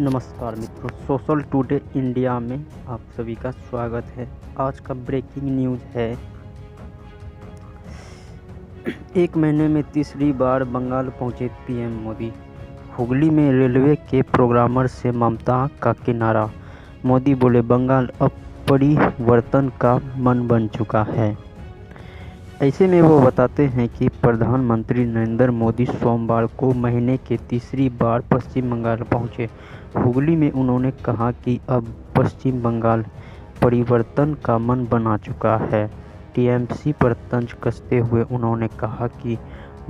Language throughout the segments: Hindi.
नमस्कार मित्रों, सोशल टुडे इंडिया में आप सभी का स्वागत है। आज का ब्रेकिंग न्यूज़ है, एक महीने में तीसरी बार बंगाल पहुंचे पीएम मोदी। हुगली में रेलवे के प्रोग्रामर से ममता का किनारा। मोदी बोले, बंगाल अब परिवर्तन का मन बन चुका है। ऐसे में वो बताते हैं कि प्रधानमंत्री नरेंद्र मोदी सोमवार को महीने के तीसरी बार पश्चिम बंगाल पहुंचे। हुगली में उन्होंने कहा कि अब पश्चिम बंगाल परिवर्तन का मन बना चुका है। टीएमसी पर तंज कसते हुए उन्होंने कहा कि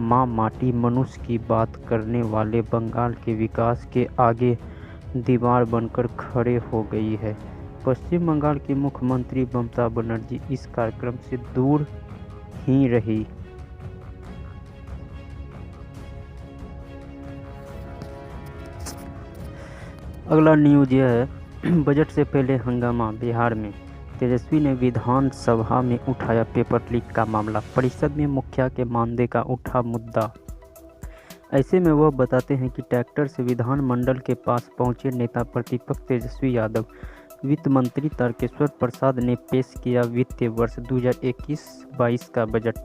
मां माटी मनुष्य की बात करने वाले बंगाल के विकास के आगे दीवार बनकर खड़े हो गई है। पश्चिम बंगाल की मुख्यमंत्री ममता बनर्जी इस कार्यक्रम से दूर ही रही। अगला न्यूज़ यह है, बजट से पहले हंगामा बिहार में। तेजस्वी ने विधानसभा में उठाया पेपर लीक का मामला। परिषद में मुखिया के मानदेय का उठा मुद्दा। ऐसे में वह बताते हैं कि ट्रैक्टर से विधानमंडल के पास पहुंचे नेता प्रतिपक्ष तेजस्वी यादव। वित्त मंत्री तारकेश्वर प्रसाद ने पेश किया वित्तीय वर्ष 2021-22 का बजट।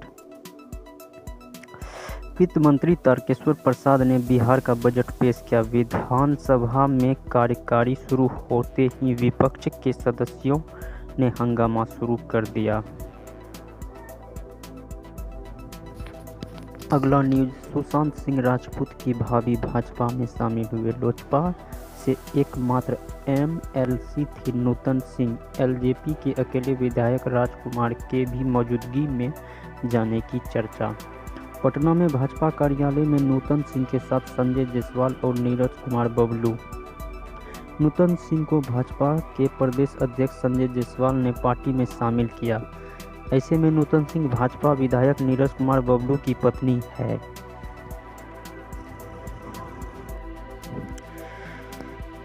वित्त मंत्री तारकेश्वर प्रसाद ने बिहार का बजट पेश किया। विधानसभा में कार्यवाही शुरू होते ही विपक्ष के सदस्यों ने हंगामा शुरू कर दिया। अगला न्यूज़, सुशांत सिंह राजपूत की भाभी भाजपा में शामिल हुए। लोजपा से एकमात्र एमएलसी थी नूतन सिंह। एलजेपी के अकेले विधायक राजकुमार के भी मौजूदगी में जाने की चर्चा। पटना में भाजपा कार्यालय में नूतन सिंह के साथ संजय जायसवाल और नीरज कुमार बबलू। नूतन सिंह को भाजपा के प्रदेश अध्यक्ष संजय जायसवाल ने पार्टी में शामिल किया। ऐसे में नूतन सिंह भाजपा विधायक नीरज कुमार बबलू की पत्नी है।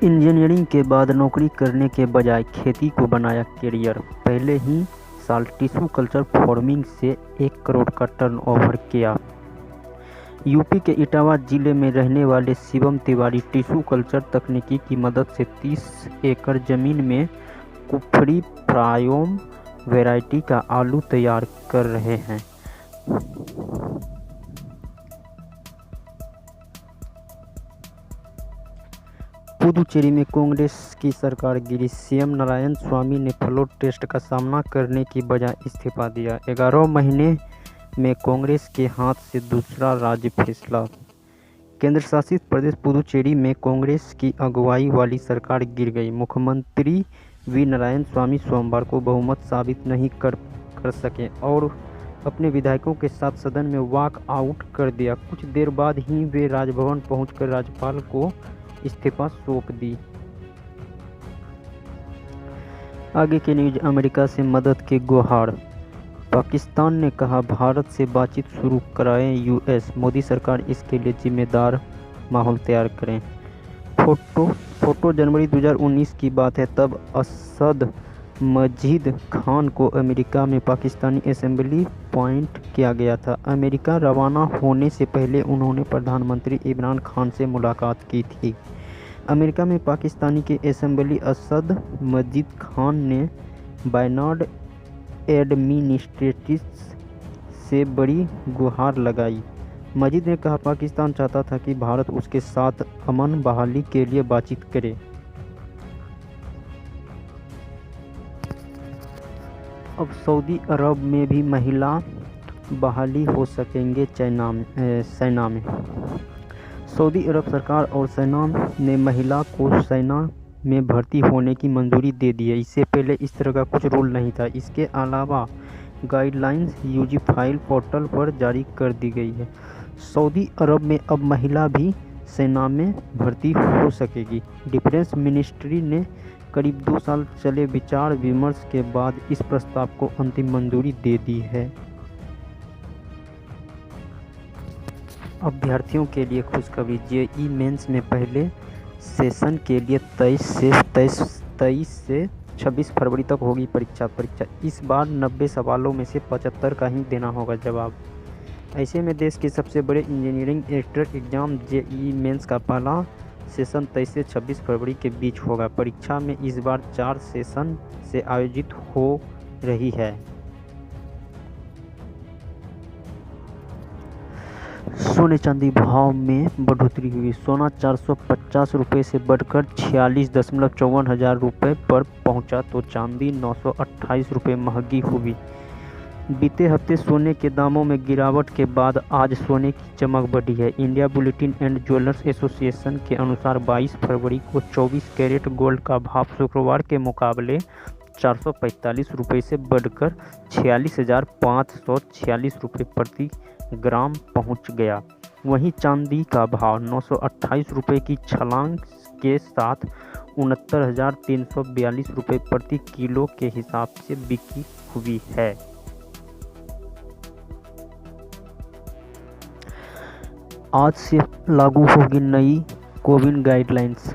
इंजीनियरिंग के बाद नौकरी करने के बजाय खेती को बनाया करियर। पहले ही साल टिश्यू कल्चर फार्मिंग से 1 करोड़ का टर्नओवर किया। यूपी के इटावा जिले में रहने वाले शिवम तिवारी टिश्यू कल्चर तकनीकी की मदद से 30 एकड़ जमीन में कुफरी प्रायोम वैरायटी का आलू तैयार कर रहे हैं। पुदुचेरी में कांग्रेस की सरकार गिरी। सीएम नारायण स्वामी ने फ्लोर टेस्ट का सामना करने की बजाय इस्तीफा दिया। 11 महीने में कांग्रेस के हाथ से दूसरा राज्य फैसला। केंद्र शासित प्रदेश पुदुचेरी में कांग्रेस की अगुवाई वाली सरकार गिर गई। मुख्यमंत्री वी नारायण स्वामी सोमवार को बहुमत साबित नहीं कर सके और अपने विधायकों के साथ सदन में वॉक आउट कर दिया। कुछ देर बाद ही वे राजभवन पहुंचकर राज्यपाल को इस्तीफा सौंप दी। आगे के न्यूज, अमेरिका से मदद के गुहार। पाकिस्तान ने कहा, भारत से बातचीत शुरू कराएं यूएस। मोदी सरकार इसके लिए जिम्मेदार माहौल तैयार करें। फोटो जनवरी 2019 की बात है। तब असद मजीद खान को अमेरिका में पाकिस्तानी असेंबली पॉइंट किया गया था। अमेरिका रवाना होने से पहले उन्होंने प्रधानमंत्री इमरान खान से मुलाकात की थी। अमेरिका में पाकिस्तानी के असेंबली असद मजीद खान ने बायनाड एडमिनिस्ट्रेटिव से बड़ी गुहार लगाई। मजीद ने कहा, पाकिस्तान चाहता था कि भारत उसके साथ अमन बहाली के लिए बातचीत करे। अब सऊदी अरब में भी महिला बहाली हो सकेंगे सेना में। सऊदी अरब सरकार और सेना ने महिला को सेना में भर्ती होने की मंजूरी दे दी है। इससे पहले इस तरह का कुछ रूल नहीं था। इसके अलावा गाइडलाइंस यूजी फाइल पोर्टल पर जारी कर दी गई है। सऊदी अरब में अब महिला भी सेना में भर्ती हो सकेगी। डिफेंस मिनिस्ट्री ने करीब 2 साल चले विचार विमर्श के बाद इस प्रस्ताव को अंतिम मंजूरी दे दी है। अभ्यर्थियों के लिए खुशखबरी, जेईई मेंस में पहले सेशन के लिए 23 से 26 फरवरी तक होगी परीक्षा। इस बार 90 सवालों में से 75 का ही देना होगा जवाब। ऐसे में देश के सबसे बड़े engineering entrance exam JEE Mains का पहला सेशन 23 से 26 फरवरी के बीच होगा। परीक्षा में इस बार 4 सेशन से आयोजित हो रही है। सोने चांदी भाव में बढ़ोतरी हुई। सोना 450 रुपये से बढ़कर 46.54 हज़ार रुपये पर पहुंचा तो चांदी 928 रुपये महंगी हुई। बीते हफ्ते सोने के दामों में गिरावट के बाद आज सोने की चमक बढ़ी है। India bulletin and jewellers association के अनुसार 22 फरवरी को 24 कैरेट गोल्ड का भाव शुक्रवार के मुकाबले 445 रुपये से बढ़कर 46,546 रुपये प्रति ग्राम पहुंच गया। वहीं चांदी का भाव 928 रुपये की छलांग के साथ 69,342 रुपये प्रति किलो के हिसाब से बिकी हुई है। आज से लागू होगी नई कोविड गाइडलाइंस।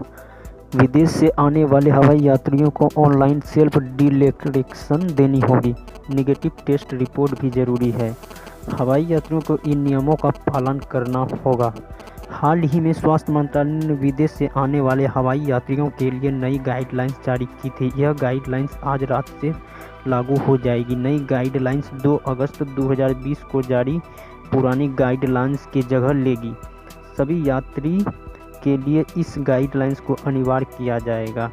विदेश से आने वाले हवाई यात्रियों को ऑनलाइन सेल्फ डिक्लेरेशन देनी होगी। नेगेटिव टेस्ट रिपोर्ट भी जरूरी है। हवाई यात्रियों को इन नियमों का पालन करना होगा। हाल ही में स्वास्थ्य मंत्रालय ने विदेश से आने वाले हवाई यात्रियों के लिए नई गाइडलाइंस जारी की थी। यह गाइडलाइंस आज रात से लागू हो जाएगी। नई गाइडलाइंस 2 अगस्त 2020 को जारी पुरानी गाइडलाइंस की जगह लेगी। सभी यात्री के लिए इस गाइडलाइंस को अनिवार्य किया जाएगा।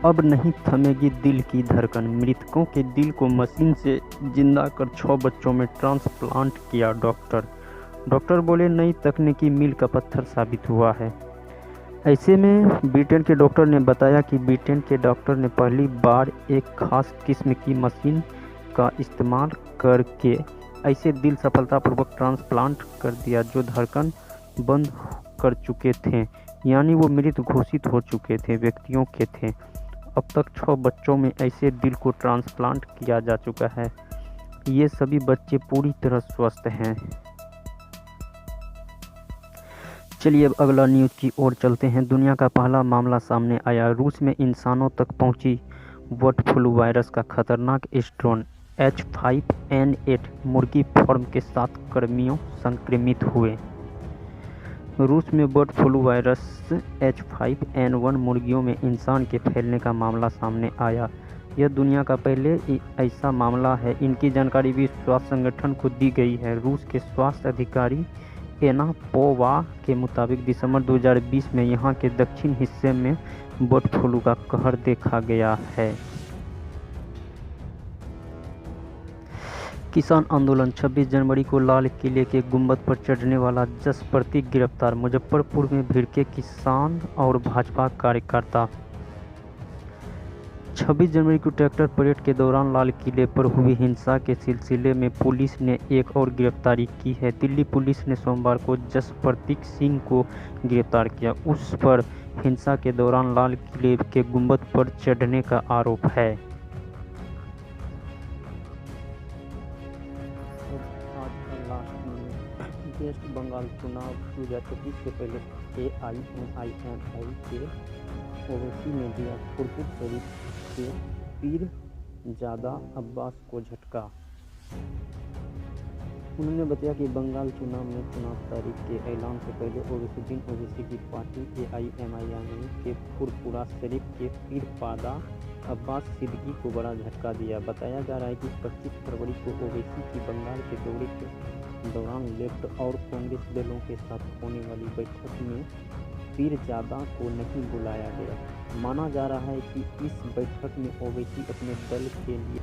अब नहीं थमेगी दिल की धड़कन। मृतकों के दिल को मशीन से जिंदा कर 6 बच्चों में ट्रांसप्लांट किया डॉक्टर बोले नई तकनीकी मील का पत्थर साबित हुआ है। ऐसे में ब्रिटेन के डॉक्टर ने बताया कि ब्रिटेन के डॉक्टर ने पहली बार एक खास किस्म की मशीन का इस्तेमाल करके ऐसे दिल सफलतापूर्वक ट्रांसप्लांट कर दिया जो धड़कन बंद कर चुके थे, यानी वो मृत घोषित हो चुके थे व्यक्तियों के थे। अब तक 6 बच्चों में ऐसे दिल को ट्रांसप्लांट किया जा चुका है। ये सभी बच्चे पूरी तरह स्वस्थ हैं। चलिए अब अगला न्यूज़ की ओर चलते हैं। दुनिया का पहला मामला सामने आया। रूस में इंसानों तक पहुंची बर्ड फ्लू वायरस का खतरनाक स्ट्रेन H5N8 मुर्गी फार्म के 7 कर्मियों संक्रमित हुए। रूस में बर्ड फ्लू वायरस H5N1 मुर्गियों में इंसान के फैलने का मामला सामने आया। यह दुनिया का पहले ऐसा मामला है। इनकी जानकारी विश्व स्वास्थ्य संगठन को दी गई है। रूस के स्वास्थ्य अधिकारी एना पोवा के मुताबिक दिसंबर 2020 में यहाँ के दक्षिण हिस्से में बर्ड फ्लू का कहर देखा गया है। किसान आंदोलन 26 जनवरी को लाल किले के गुंबद पर चढ़ने वाला जस प्रतीक गिरफ्तार। मुजफ्फरपुर में भिड़के किसान और भाजपा कार्यकर्ता। 26 जनवरी को ट्रैक्टर परेड के दौरान लाल किले पर हुई हिंसा के सिलसिले में पुलिस ने एक और गिरफ्तारी की है। दिल्ली पुलिस ने सोमवार को जस प्रतीक सिंह को गिरफ्तार किया। उस पर हिंसा के दौरान लाल किले के गुंबद पर चढ़ने का आरोप है। वेस्ट बंगाल चुनाव 2024 से पहले AIMIMI के ओवैसी ने दिया फुरपुर शरीफ के पीरजादा अब्बास को झटका। उन्होंने बताया कि बंगाल चुनाव में चुनाव तारीख के ऐलान से पहले ओवैसी की पार्टी AIMIM के फुरपुरा शरीफ के पीरजादा अब्बास सिद्दीकी को बड़ा झटका दिया। बताया जा रहा है कि 25 फरवरी को ओवैसी की बंगाल के दौरे के दौरान लेफ्ट और कांग्रेस दलों के साथ होने वाली बैठक में पीरजादा को नहीं बुलाया गया। माना जा रहा है कि इस बैठक में ओवैसी अपने दल के लिए